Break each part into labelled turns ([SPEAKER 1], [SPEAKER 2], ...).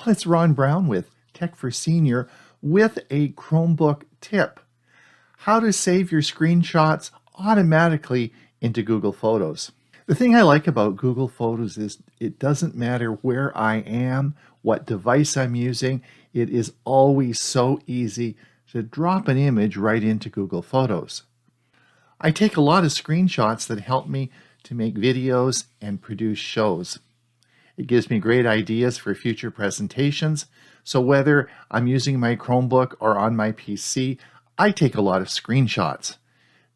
[SPEAKER 1] Well, it's Ron Brown with Tech for Senior with a Chromebook tip. How to save your screenshots automatically into Google Photos. The thing I like about Google Photos is it doesn't matter where I am, what device I'm using, it is always so easy to drop an image right into Google Photos. I take a lot of screenshots that help me to make videos and produce shows. It gives me great ideas for future presentations. So whether I'm using my Chromebook or on my PC, I take a lot of screenshots.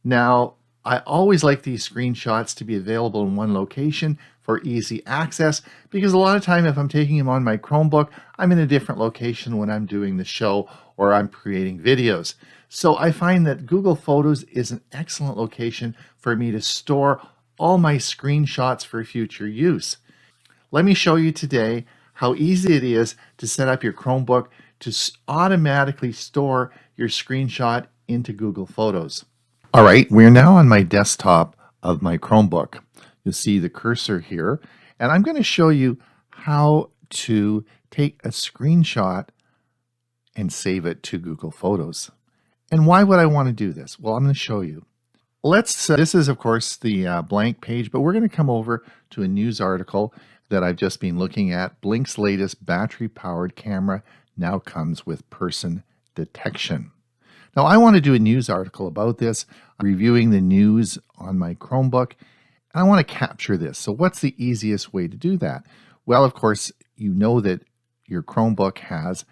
[SPEAKER 1] Now, I always like these screenshots to be available in one location for easy access, because a lot of time if I'm taking them on my Chromebook, I'm in a different location when I'm doing the show or I'm creating videos. So I find that Google Photos is an excellent location for me to store all my screenshots for future use. Let me show you today how easy it is to set up your Chromebook to automatically store your screenshot into Google Photos. All right, we're now on my desktop of my Chromebook. You'll see the cursor here, and I'm going to show you how to take a screenshot and save it to Google Photos. And why would I want to do this? Well, I'm going to show you. This is, of course, the blank page, but we're going to come over to a news article that I've just been looking at. Blink's latest battery-powered camera now comes with person detection. Now, I want to do a news article about this, reviewing the news on my Chromebook, and I want to capture this. So what's the easiest way to do that? Well, of course, you know that your Chromebook has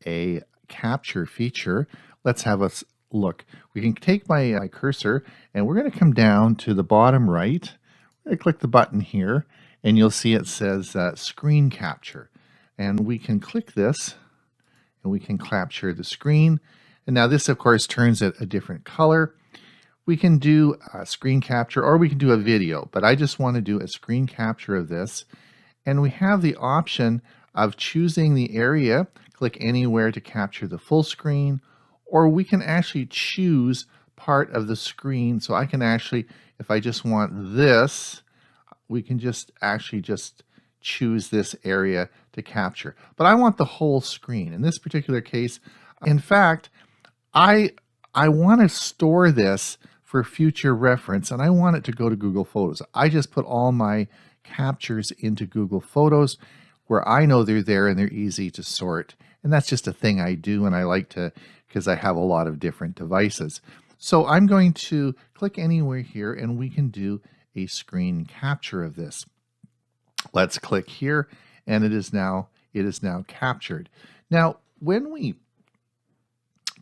[SPEAKER 1] a capture feature. Let's have a look. We can take my cursor, and we're going to come down to the bottom right. I'm going to click the button here, and you'll see it says screen capture. And we can click this, and we can capture the screen. And now this, of course, turns it a different color. We can do a screen capture, or we can do a video, but I just want to do a screen capture of this. And we have the option of choosing the area, click anywhere to capture the full screen, or we can actually choose part of the screen. So I can actually, if I just want this, we can just choose this area to capture. But I want the whole screen. In this particular case, in fact, I want to store this for future reference, and I want it to go to Google Photos. I just put all my captures into Google Photos where I know they're there and they're easy to sort. And that's just a thing I do, and I like to, because I have a lot of different devices. So I'm going to click anywhere here, and we can do a screen capture of this. Let's click here, and it is now captured. Now, when we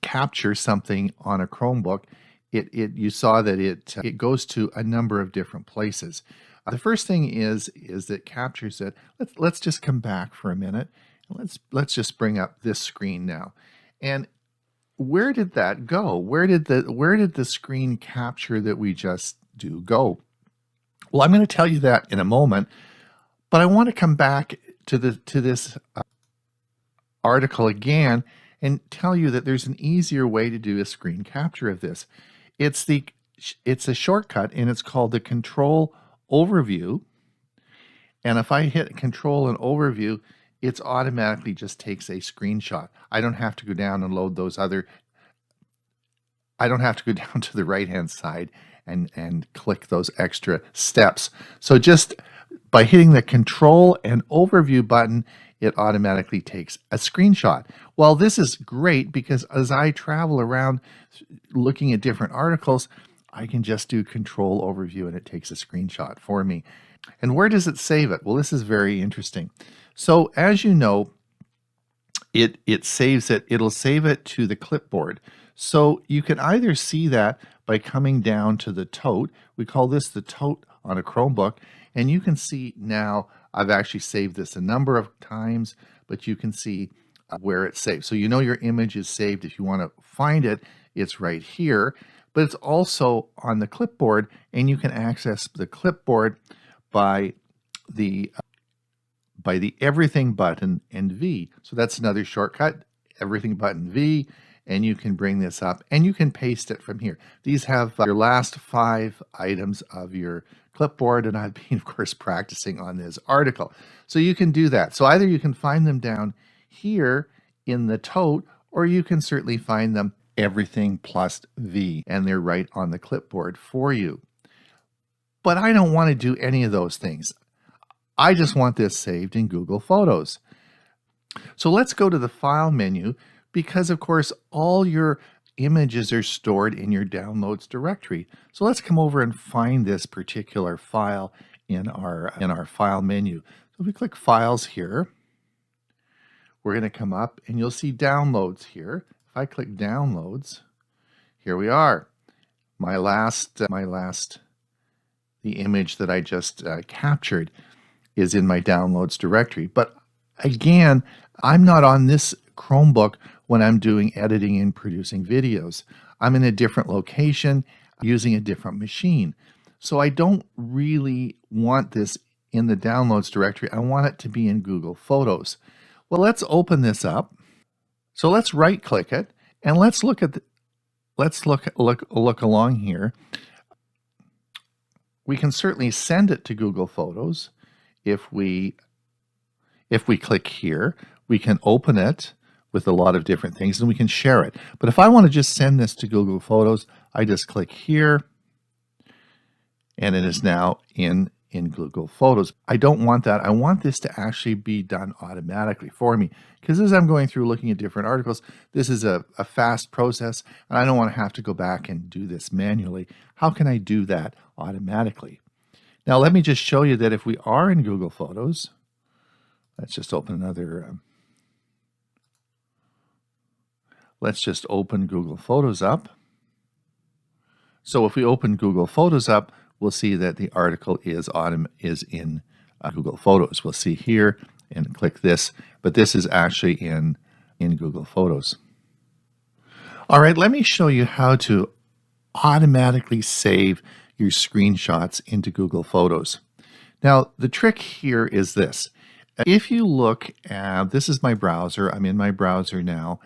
[SPEAKER 1] capture something on a Chromebook, you saw that it goes to a number of different places. The first thing is that captures it. Let's just come back for a minute. Let's just bring up this screen now. And where did that go? Where did the screen capture that we just do go? Well, I'm going to tell you that in a moment, but I want to come back to this article again and tell you that there's an easier way to do a screen capture of this. It's a shortcut, and it's called the Control Overview. And if I hit Control and Overview, it automatically just takes a screenshot. I don't have to go down and load those other. I don't have to go down to the right-hand side and click those extra steps. So just by hitting the Control and Overview button, it automatically takes a screenshot. Well, this is great because as I travel around looking at different articles, I can just do Control Overview and it takes a screenshot for me. And where does it save it? Well, this is very interesting. So as you know, it'll save it to the clipboard. So you can either see that by coming down to the tote. We call this the tote on a Chromebook. And you can see now I've actually saved this a number of times, but you can see where it's saved. So you know your image is saved. If you want to find it, it's right here. But it's also on the clipboard, and you can access the clipboard by the Everything button and V. So that's another shortcut, Everything button V, and you can bring this up and you can paste it from here. These have your last 5 items of your clipboard, and I've been, of course, practicing on this article. So you can do that. So either you can find them down here in the tote, or you can certainly find them everything plus V, and they're right on the clipboard for you. But I don't want to do any of those things. I just want this saved in Google Photos. So let's go to the File menu, because of course all your images are stored in your Downloads directory. So let's come over and find this particular file in our File menu. So if we click Files here, we're going to come up and you'll see Downloads here. If I click Downloads, here we are. The image that I just captured is in my Downloads directory. But again, I'm not on this Chromebook when I'm doing editing and producing videos. I'm in a different location using a different machine. So I don't really want this in the Downloads directory. I want it to be in Google Photos. Well, let's open this up. So let's right click it and let's look along here. We can certainly send it to Google Photos. If we click here, we can open it with a lot of different things and we can share it. But if I want to just send this to Google Photos, I just click here and it is now in Google Photos. I don't want that. I want this to actually be done automatically for me, because as I'm going through looking at different articles, this is a fast process and I don't want to have to go back and do this manually. How can I do that automatically? Now let me just show you that if we are in Google Photos, let's just open another, let's just open Google Photos up. So if we open Google Photos up, we'll see that the article is in Google Photos. We'll see here and click this, but this is actually in Google Photos. All right, let me show you how to automatically save your screenshots into Google Photos. Now, the trick here is this. If you look at, this is my browser, I'm in my browser now,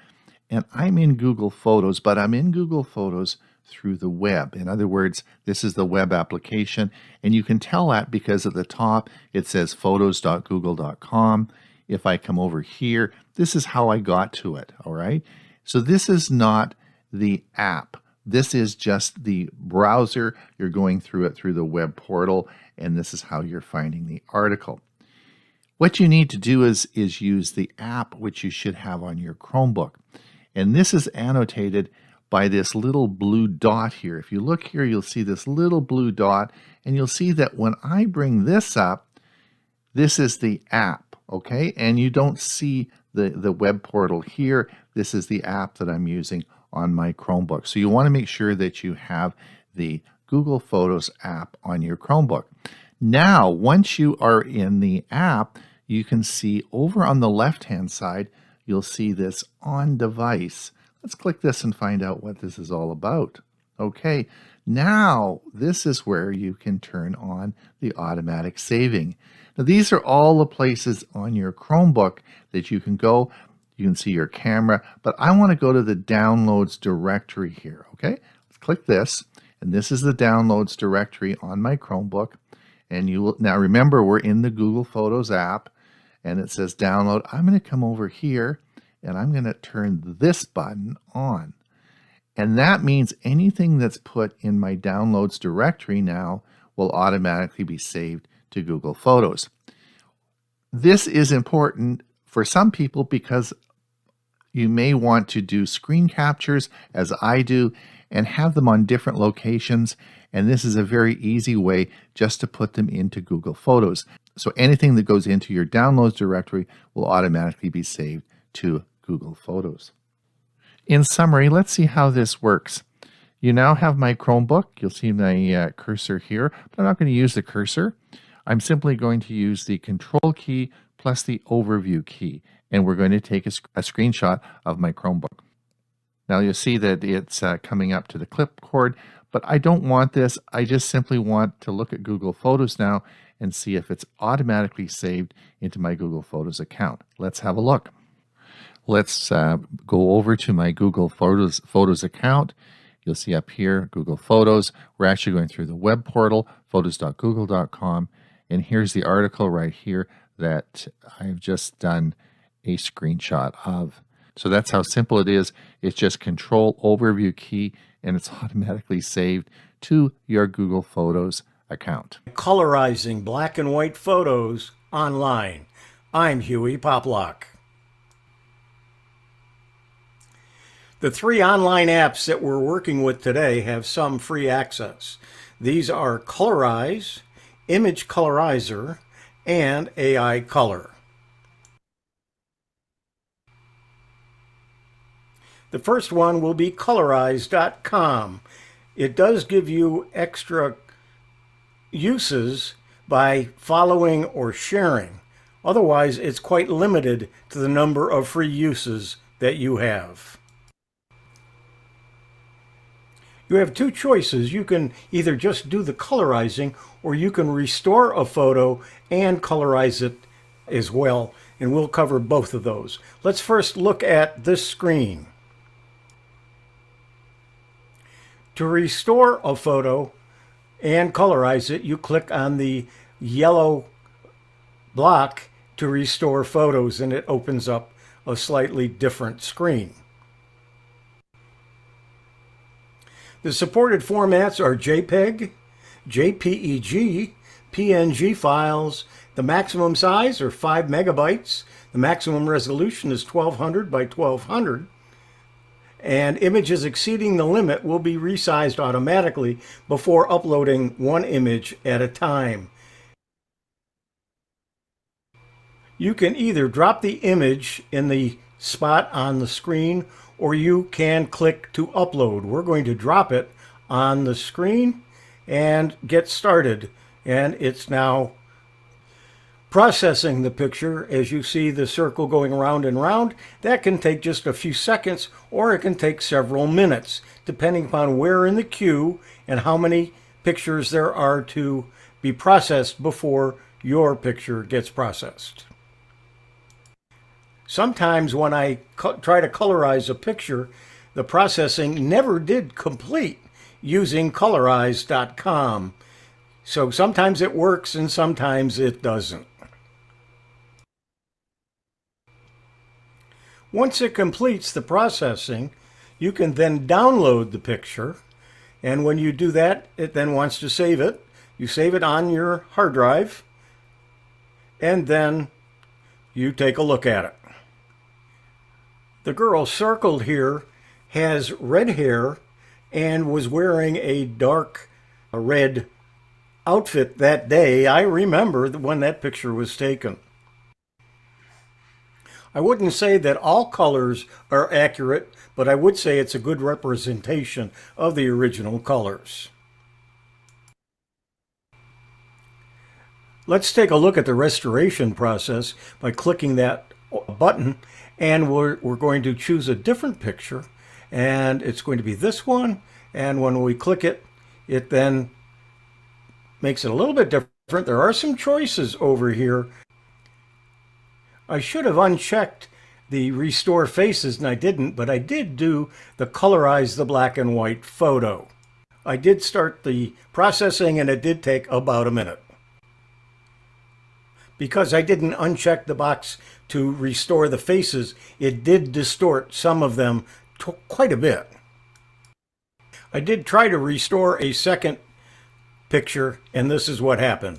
[SPEAKER 1] and I'm in Google Photos, but I'm in Google Photos through the web. In other words, this is the web application, and you can tell that because at the top it says photos.google.com. If I come over here, this is how I got to it, all right? So this is not the app. This is just the browser. You're going through it through the web portal, and this is how you're finding the article. What you need to do is use the app, which you should have on your Chromebook. And this is annotated by this little blue dot here. If you look here, you'll see this little blue dot, and you'll see that when I bring this up, this is the app, okay? And you don't see the web portal here. This is the app that I'm using on my Chromebook. So you want to make sure that you have the Google Photos app on your Chromebook. Now, once you are in the app, you can see over on the left-hand side, you'll see this on device. Let's click this and find out what this is all about. Okay, now this is where you can turn on the automatic saving. Now these are all the places on your Chromebook that you can go. You can see your camera, but I want to go to the Downloads directory here, okay? Let's click this, and this is the Downloads directory on my Chromebook. And you will, now remember, we're in the Google Photos app, and it says download. I'm going to come over here, and I'm going to turn this button on. And that means anything that's put in my Downloads directory now will automatically be saved to Google Photos. This is important for some people because you may want to do screen captures, as I do, and have them on different locations. And this is a very easy way just to put them into Google Photos. So anything that goes into your Downloads directory will automatically be saved to Google Photos. In summary, let's see how this works. You now have my Chromebook. You'll see my cursor here, but I'm not going to use the cursor. I'm simply going to use the Control key plus the Overview key, and we're going to take a screenshot of my Chromebook. Now you'll see that it's coming up to the clipboard, but I don't want this. I just simply want to look at Google Photos now and see if it's automatically saved into my Google Photos account. Let's have a look. Let's go over to my Google Photos account. You'll see up here, Google Photos. We're actually going through the web portal, photos.google.com. And here's the article right here that I've just done a screenshot of. So that's how simple it is. It's just Control Overview key, and it's automatically saved to your Google Photos account.
[SPEAKER 2] Colorizing black and white photos online. I'm Hewie Poplock. The 3 online apps that we're working with today have some free access. These are Colorize, Image Colorizer, and AI Color. The first one will be Colorize.com. It does give you extra uses by following or sharing. Otherwise, it's quite limited to the number of free uses that you have. You have 2 choices. You can either just do the colorizing, or you can restore a photo and colorize it as well, and we'll cover both of those. Let's first look at this screen. To restore a photo and colorize it, you click on the yellow block to restore photos, and it opens up a slightly different screen. The supported formats are JPEG, JPEG, PNG files. The maximum size are 5 megabytes. The maximum resolution is 1200 by 1200. And images exceeding the limit will be resized automatically before uploading 1 image at a time. You can either drop the image in the spot on the screen, or you can click to upload. We're going to drop it on the screen and get started. And it's now processing the picture. As you see the circle going round and round, that can take just a few seconds, or it can take several minutes, depending upon where in the queue and how many pictures there are to be processed before your picture gets processed. Sometimes when I try to colorize a picture, the processing never did complete using Colorize.com. So sometimes it works and sometimes it doesn't. Once it completes the processing, you can then download the picture. And when you do that, it then wants to save it. You save it on your hard drive, and then you take a look at it. The girl circled here has red hair and was wearing a dark red outfit that day. I remember when that picture was taken. I wouldn't say that all colors are accurate, but I would say it's a good representation of the original colors. Let's take a look at the restoration process by clicking that button, and we're going to choose a different picture, and it's going to be this one. And when we click it, it then makes it a little bit different. There are some choices over here. I should have unchecked the restore faces, and I didn't, but I did do the colorize the black and white photo. I did start the processing, and it did take about a minute. Because I didn't uncheck the box to restore the faces, it did distort some of them quite a bit. I did try to restore a second picture, and this is what happened.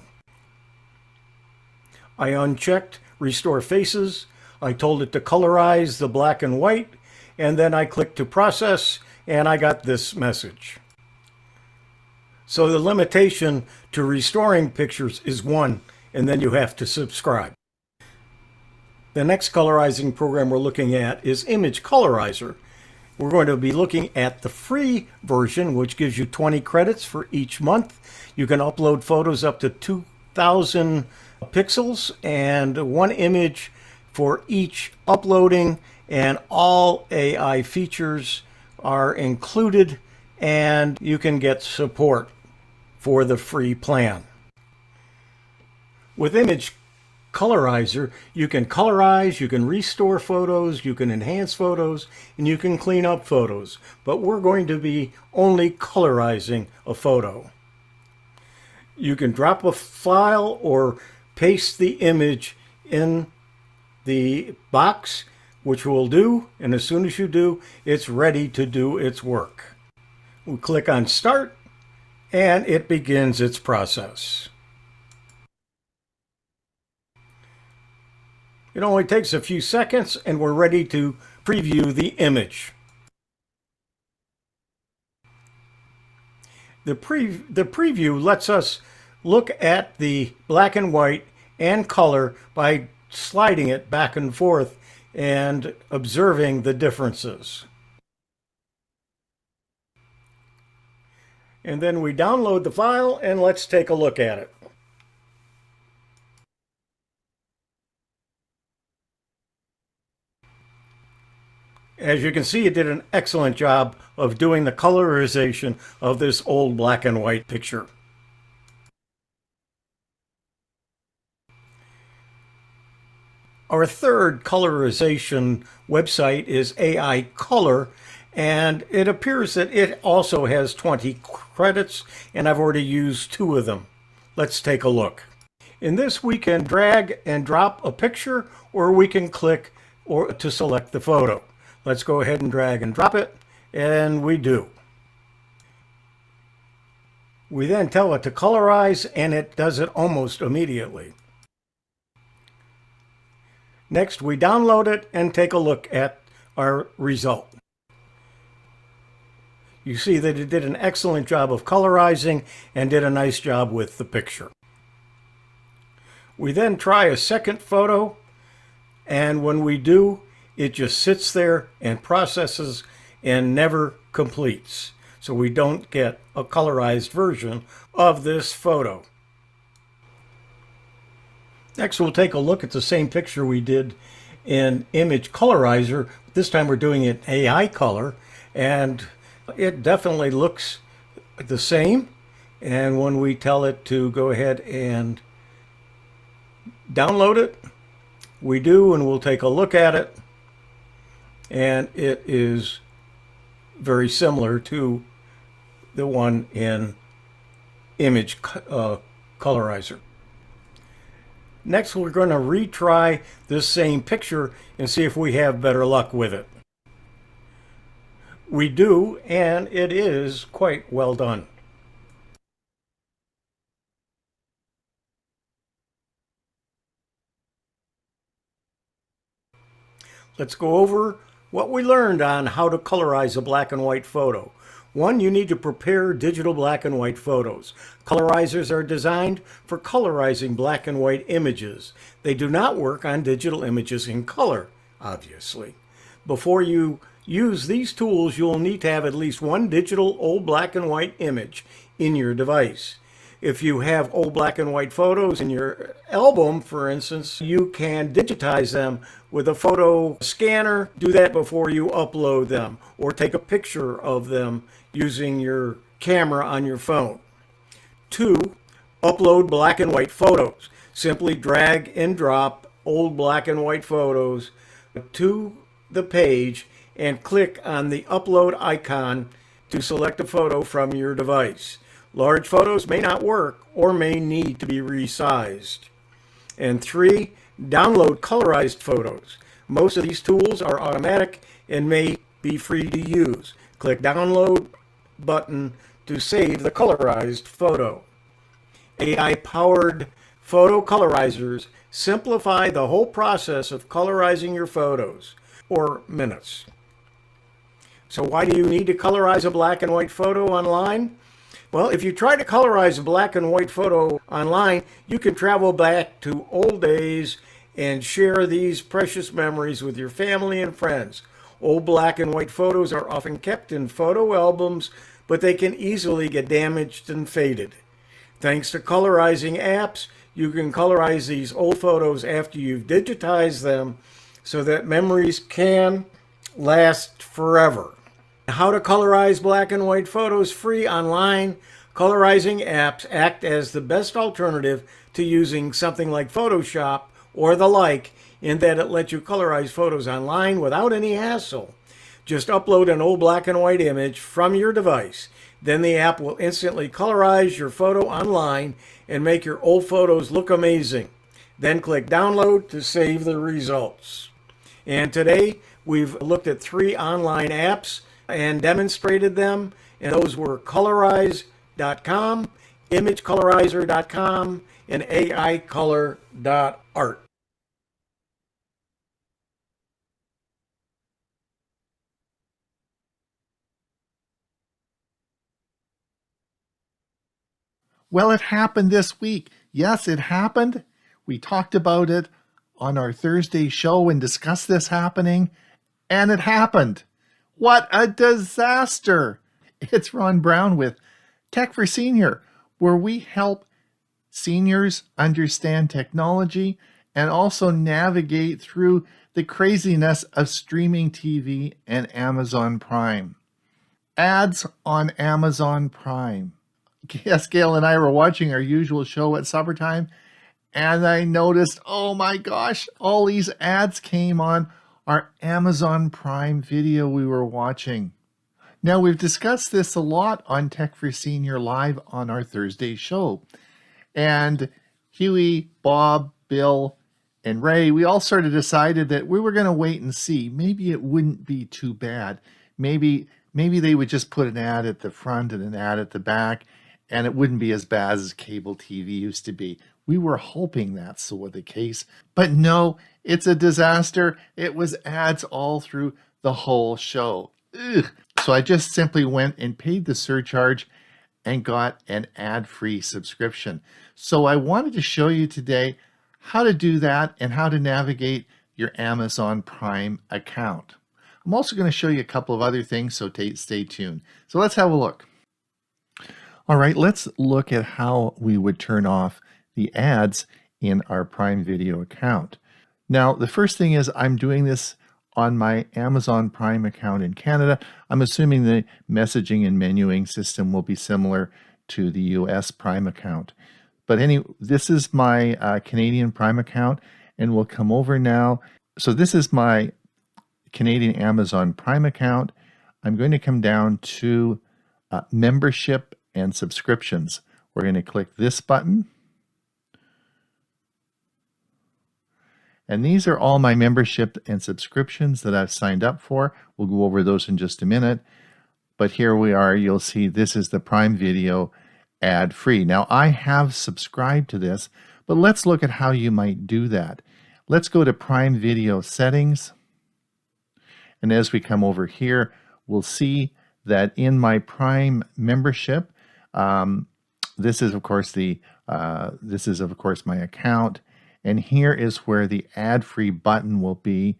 [SPEAKER 2] I unchecked Restore Faces. I told it to colorize the black and white, and then I clicked to process, and I got this message. So the limitation to restoring pictures is 1, and then you have to subscribe. The next colorizing program we're looking at is Image Colorizer. We're going to be looking at the free version, which gives you 20 credits for each month. You can upload photos up to 2,000 pixels and 1 image for each uploading, and all AI features are included, and you can get support for the free plan. With Image Colorizer, you can colorize, you can restore photos, you can enhance photos, and you can clean up photos. But we're going to be only colorizing a photo. You can drop a file or paste the image in the box, which will do, and as soon as you do, it's ready to do its work. We click on Start, and it begins its process. It only takes a few seconds, and we're ready to preview the image. The preview lets us look at the black and white and color by sliding it back and forth and observing the differences. And then we download the file and let's take a look at it. As you can see, it did an excellent job of doing the colorization of this old black and white picture. Our third colorization website is AI Color, and it appears that it also has 20 credits, and I've already used 2 of them. Let's take a look. In this, we can drag and drop a picture, or we can click to select the photo. Let's go ahead and drag and drop it, and we do. We then tell it to colorize, and it does it almost immediately. Next, we download it and take a look at our result. You see that it did an excellent job of colorizing and did a nice job with the picture. We then try a second photo, and when we do, it just sits there and processes and never completes. So we don't get a colorized version of this photo. Next, we'll take a look at the same picture we did in Image Colorizer. This time we're doing it AI Color, and it definitely looks the same. And when we tell it to go ahead and download it, we do, and we'll take a look at it. And it is very similar to the one in Image Colorizer. Next, we're going to retry this same picture and see if we have better luck with it. We do, and it is quite well done. Let's go over what we learned on how to colorize a black and white photo. 1, you need to prepare digital black and white photos. Colorizers are designed for colorizing black and white images. They do not work on digital images in color, obviously. Before you use these tools, you'll need to have at least one digital old black and white image in your device. If you have old black and white photos in your album, for instance, you can digitize them with a photo scanner. Do that before you upload them, or take a picture of them using your camera on your phone. 2, upload black and white photos. Simply drag and drop old black and white photos to the page and click on the upload icon to select a photo from your device. Large photos may not work or may need to be resized. And 3, download colorized photos. Most of these tools are automatic and may be free to use. Click Download button to save the colorized photo. AI-powered photo colorizers simplify the whole process of colorizing your photos, or minutes. So why do you need to colorize a black and white photo online? Well, if you try to colorize a black and white photo online, you can travel back to old days and share these precious memories with your family and friends. Old black and white photos are often kept in photo albums, but they can easily get damaged and faded. Thanks to colorizing apps, you can colorize these old photos after you've digitized them so that memories can last forever. How to colorize black and white photos free online. Colorizing apps act as the best alternative to using something like Photoshop or the like, in that it lets you colorize photos online without any hassle. Just upload an old black and white image from your device. Then the app will instantly colorize your photo online and make your old photos look amazing. Then click download to save the results. And today we've looked at 3 online apps and demonstrated them. And those were Colorize.com, ImageColorizer.com, and AIColor.art.
[SPEAKER 1] Well, it happened this week. Yes, it happened. We talked about it on our Thursday show and discussed this happening, and it happened. What a disaster! It's Ron Brown with Tech for Senior, where we help seniors understand technology and also navigate through the craziness of streaming TV and Amazon Prime. Ads on Amazon Prime. Yes, Gail and I were watching our usual show at supper time, and I noticed, oh my gosh, all these ads came on our Amazon Prime video we were watching. Now, we've discussed this a lot on Tech for Senior Live on our Thursday show. And Hewie, Bob, Bill, and Ray, we all sort of decided that we were going to wait and see. Maybe it wouldn't be too bad. Maybe they would just put an ad at the front and an ad at the back, and it wouldn't be as bad as cable TV used to be. We were hoping that's the case, but no, it's a disaster. It was ads all through the whole show. Ugh. So I just simply went and paid the surcharge and got an ad-free subscription. So I wanted to show you today how to do that and how to navigate your Amazon Prime account. I'm also going to show you a couple of other things, so stay tuned. So let's have a look. All right, let's look at how we would turn off the ads in our Prime Video account. Now, the first thing is I'm doing this on my Amazon Prime account in Canada. I'm assuming the messaging and menuing system will be similar to the US Prime account. But anyway, this is my Canadian Prime account, and we'll come over now. So this is my Canadian Amazon Prime account. I'm going to come down to membership and subscriptions. We're going to click this button. And these are all my membership and subscriptions that I've signed up for. We'll go over those in just a minute. But here we are. You'll see this is the Prime Video ad-free. Now, I have subscribed to this, but let's look at how you might do that. Let's go to Prime Video settings. And as we come over here, we'll see that in my Prime membership, this is of course my account, and here is where the ad-free button will be.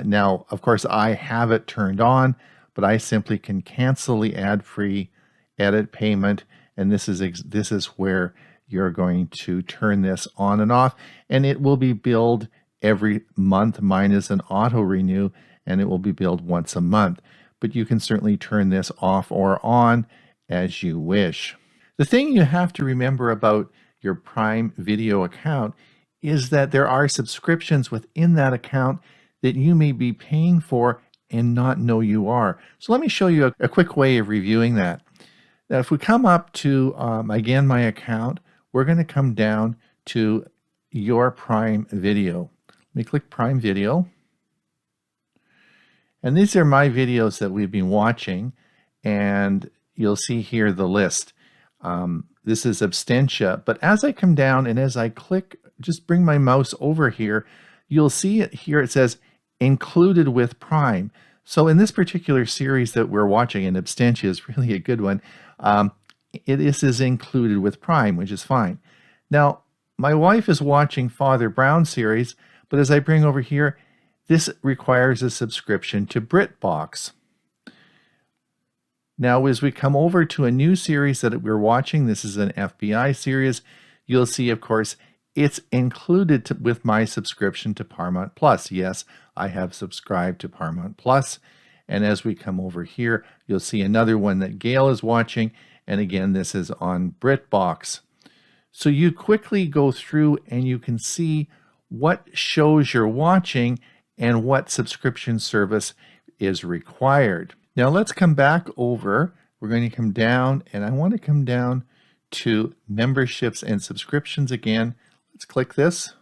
[SPEAKER 1] Now, of course, I have it turned on, but I simply can cancel the ad-free, edit payment, and this is where you're going to turn this on and off, and it will be billed every month. Mine is an auto renew, and it will be billed once a month. But you can certainly turn this off or on as you wish. The thing you have to remember about your Prime Video account is that there are subscriptions within that account that you may be paying for and not know you are. So let me show you a quick way of reviewing that. Now, if we come up to, again, my account, we're going to come down to your Prime Video. Let me click Prime Video. And these are my videos that we've been watching, and you'll see here the list. This is 𝕤𝕗𝕤𝕗, but as I come down and as I click, just bring my mouse over here, you'll see it here. It says included with Prime. So in this particular series that we're watching, and 𝕤𝕗𝕤𝕗 is really a good one, this is included with Prime, which is fine. Now, my wife is watching Father Brown series, but as I bring over here, this requires a subscription to BritBox. Now, as we come over to a new series that we're watching, this is an FBI series, you'll see, of course, it's included with my subscription to Paramount Plus. Yes, I have subscribed to Paramount Plus. And as we come over here, you'll see another one that Gail is watching. And again, this is on BritBox. So you quickly go through and you can see what shows you're watching and what subscription service is required. Now let's come back over. We're going to come down, and I want to come down to memberships and subscriptions again. Let's click this.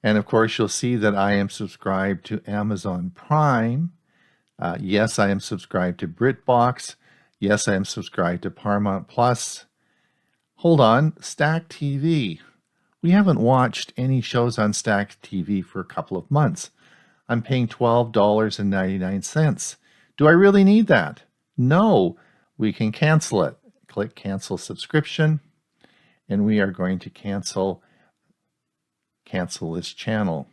[SPEAKER 1] And of course, you'll see that I am subscribed to Amazon Prime. Yes, I am subscribed to BritBox. Yes, I am subscribed to Paramount Plus. Hold on, Stack TV. We haven't watched any shows on Stack TV for a couple of months. I'm paying $12.99. Do I really need that? No, we can cancel it. Click Cancel Subscription, and we are going to cancel this channel.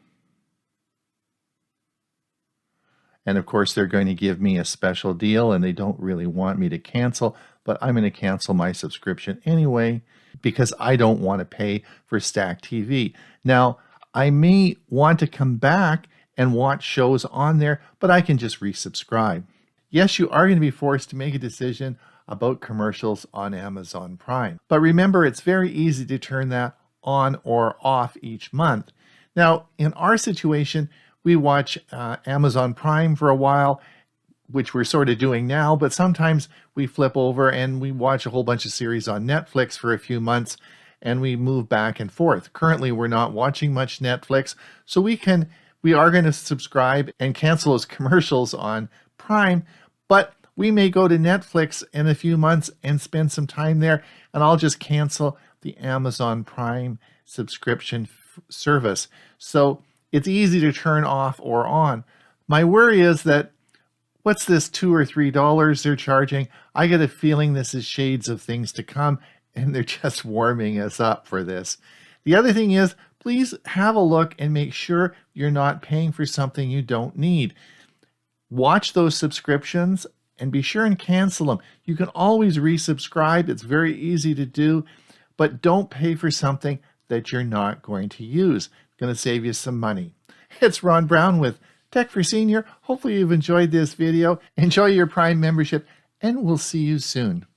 [SPEAKER 1] And of course, they're going to give me a special deal, and they don't really want me to cancel, but I'm going to cancel my subscription anyway because I don't want to pay for Stack TV. Now, I may want to come back and watch shows on there, but I can just resubscribe. Yes, you are going to be forced to make a decision about commercials on Amazon Prime. But remember, it's very easy to turn that on or off each month. Now, in our situation, we watch Amazon Prime for a while, which we're sort of doing now, but sometimes we flip over and we watch a whole bunch of series on Netflix for a few months, and we move back and forth. Currently, we're not watching much Netflix, so we are going to subscribe and cancel those commercials on Prime, but we may go to Netflix in a few months and spend some time there, and I'll just cancel the Amazon Prime subscription service. So it's easy to turn off or on. My worry is that, what's this $2 or $3 they're charging? I get a feeling this is shades of things to come, and they're just warming us up for this. The other thing is, please have a look and make sure you're not paying for something you don't need. Watch those subscriptions and be sure and cancel them. You can always resubscribe. It's very easy to do, but don't pay for something that you're not going to use. It's going to save you some money. It's Ron Brown with Tech for Senior. Hopefully you've enjoyed this video. Enjoy your Prime membership, and we'll see you soon.